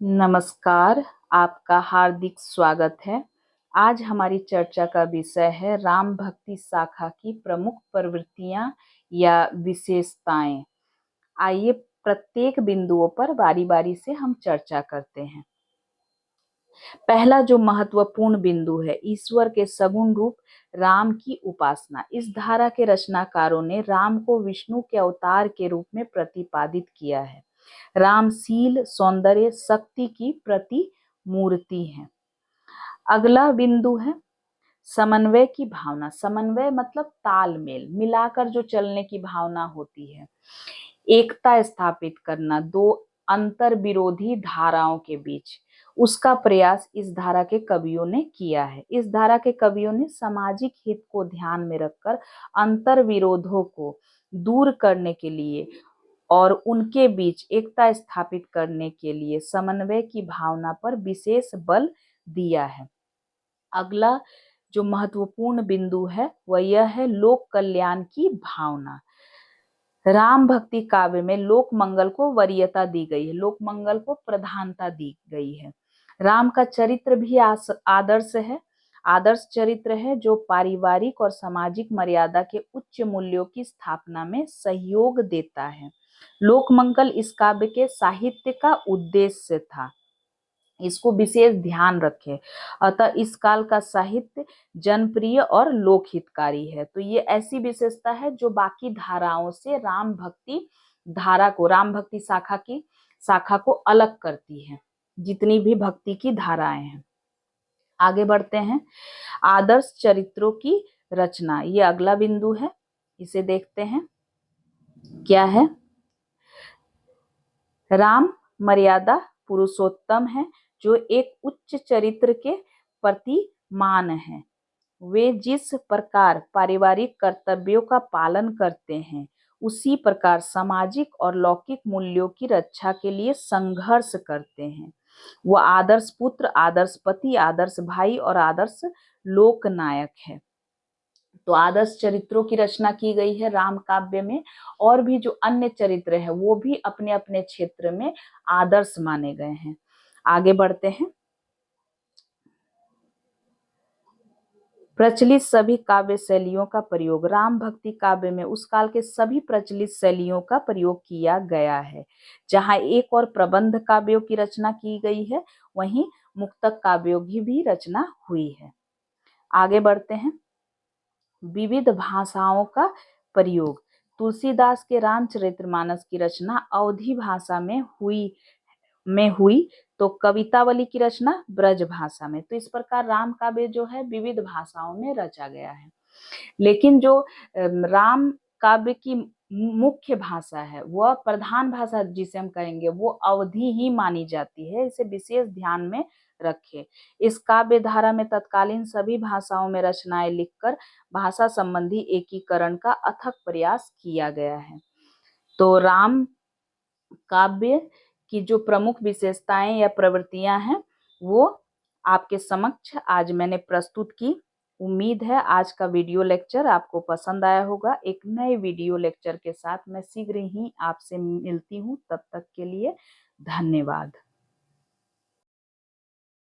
नमस्कार, आपका हार्दिक स्वागत है। आज हमारी चर्चा का विषय है राम भक्ति शाखा की प्रमुख प्रवृत्तियां या विशेषताएं। आइए प्रत्येक बिंदुओं पर बारी-बारी से हम चर्चा करते हैं। पहला जो महत्वपूर्ण बिंदु है, ईश्वर के सगुण रूप राम की उपासना। इस धारा के रचनाकारों ने राम को विष्णु के अवतार के रूप में प्रतिपादित किया है। राम शील, सौंदर्य, शक्ति की प्रतिमूर्ति है। अगला बिंदु है समन्वय की भावना। समन्वय मतलब तालमेल, मिलाकर जो चलने की भावना होती है। एकता स्थापित करना दो अंतर विरोधी धाराओं के बीच, उसका प्रयास इस धारा के कवियों ने किया है। इस धारा के कवियों ने सामाजिक हित को ध्यान में रखकर अंतर विरोधों को दूर करने के लिए और उनके बीच एकता स्थापित करने के लिए समन्वय की भावना पर विशेष बल दिया है। अगला जो महत्वपूर्ण बिंदु है वह यह है लोक कल्याण की भावना। राम भक्ति काव्य में लोक मंगल को वरीयता दी गई है, लोक मंगल को प्रधानता दी गई है। राम का चरित्र भी आदर्श है, आदर्श चरित्र है जो पारिवारिक और सामाजिक मर्यादा के उच्च मूल्यों की स्थापना में सहयोग देता है। लोक मंगल इस काव्य के साहित्य का उद्देश्य था, इसको विशेष ध्यान रखें। अतः इस काल का साहित्य जनप्रिय और लोक हितकारी है। तो ये ऐसी विशेषता है जो बाकी धाराओं से राम भक्ति धारा को, राम भक्ति शाखा को अलग करती है, जितनी भी भक्ति की धाराएं हैं। आगे बढ़ते हैं। आदर्श चरित्रों की रचना, ये अगला बिंदु है, इसे देखते हैं। क्या है? राम मर्यादा पुरुषोत्तम है जो एक उच्च चरित्र के प्रतिमान है। वे जिस प्रकार पारिवारिक कर्तव्यों का पालन करते हैं, उसी प्रकार सामाजिक और लौकिक मूल्यों की रक्षा के लिए संघर्ष करते हैं। वह आदर्श पुत्र, आदर्श पति, आदर्श भाई और आदर्श लोकनायक है। तो आदर्श चरित्रों की रचना की गई है राम काव्य में, और भी जो अन्य चरित्र है वो भी अपने अपने क्षेत्र में आदर्श माने गए हैं। आगे बढ़ते हैं। प्रचलित सभी काव्य शैलियों का प्रयोग। राम भक्ति काव्य में उस काल के सभी प्रचलित शैलियों का प्रयोग किया गया है। जहां एक और प्रबंध काव्यों की रचना की गई है, वहीं मुक्तक काव्यों की भी रचना हुई है। आगे बढ़ते हैं। विविध भाषाओं का प्रयोग। तुलसीदास के रामचरितमानस की रचना अवधी भाषा में हुई तो कवितावली की रचना ब्रज भाषा में। तो इस प्रकार राम काव्य जो है विविध भाषाओं में रचा गया है। लेकिन जो राम काव्य की मुख्य भाषा है, वह प्रधान भाषा जिसे हम कहेंगे, वो अवधी ही मानी जाती है। इसे विशेष ध्यान में रखें। इस काव्य धारा में तत्कालीन सभी भाषाओं में रचनाएं लिखकर भाषा संबंधी एकीकरण का अथक प्रयास किया गया है। तो राम काव्य की जो प्रमुख विशेषताएं या प्रवृत्तियां हैं, वो आपके समक्ष आज मैंने प्रस्तुत की। उम्मीद है आज का वीडियो लेक्चर आपको पसंद आया होगा। एक नए वीडियो लेक्चर के साथ मैं शीघ्र ही आपसे मिलती हूँ। तब तक के लिए धन्यवाद।